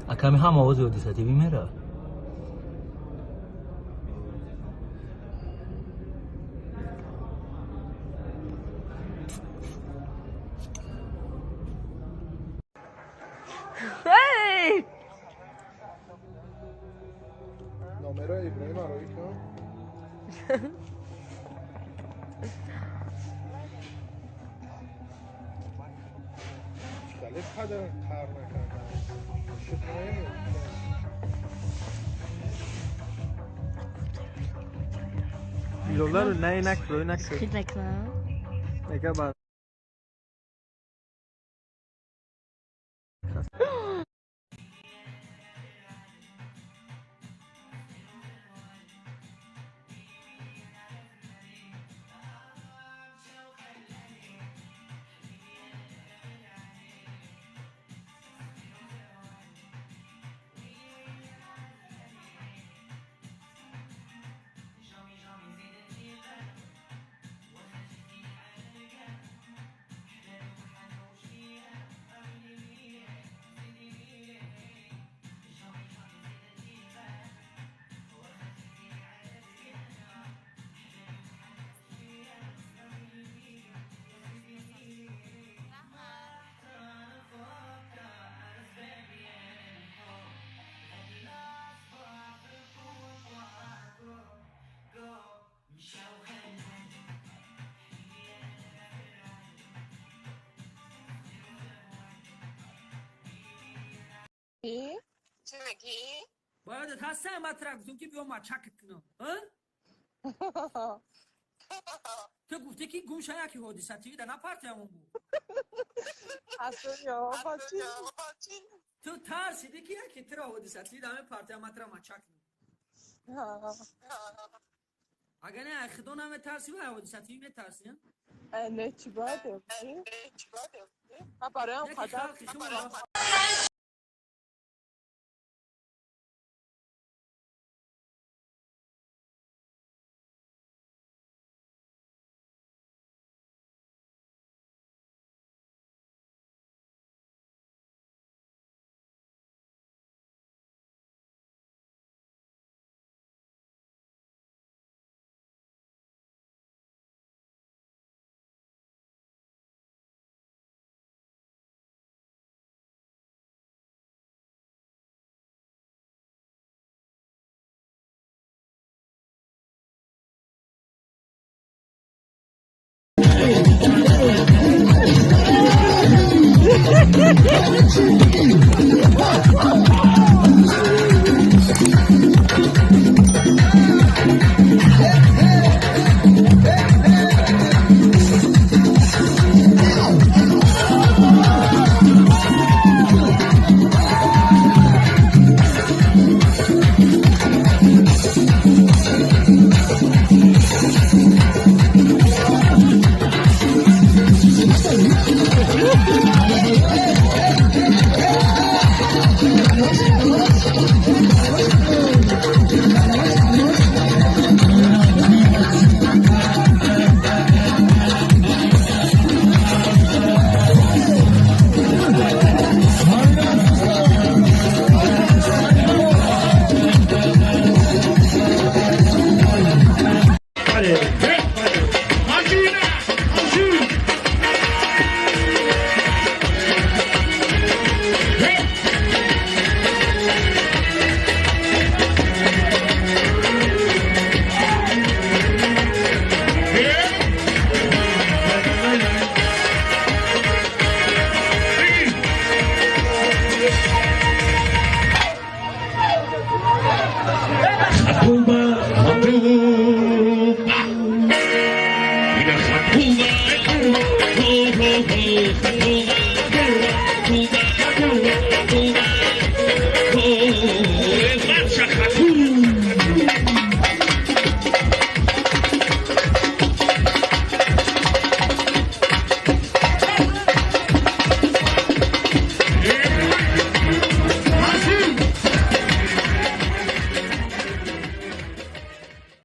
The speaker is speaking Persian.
A kami ham आवाज होती साथी भी मेरा Hey! نامره ابراهیم عرایی کن مختلف قدر تر نکردن شد مهمه Yollar nej nackro, nackro. Skitläckna. Jag kan bara... چی میگی؟ باید هستم مطرح گفتم که بیام مچک کنم تو گفته که گوش یکی حادثتی در نپرته همون بود اصلا یا بچی تو ترسیده که یکی ترا حادثتی در پرته مطرح مچک کنم اگر نه خدا نمه ترسی و حادثتی نترسی نه چی باید برای هم قدر Khatuba,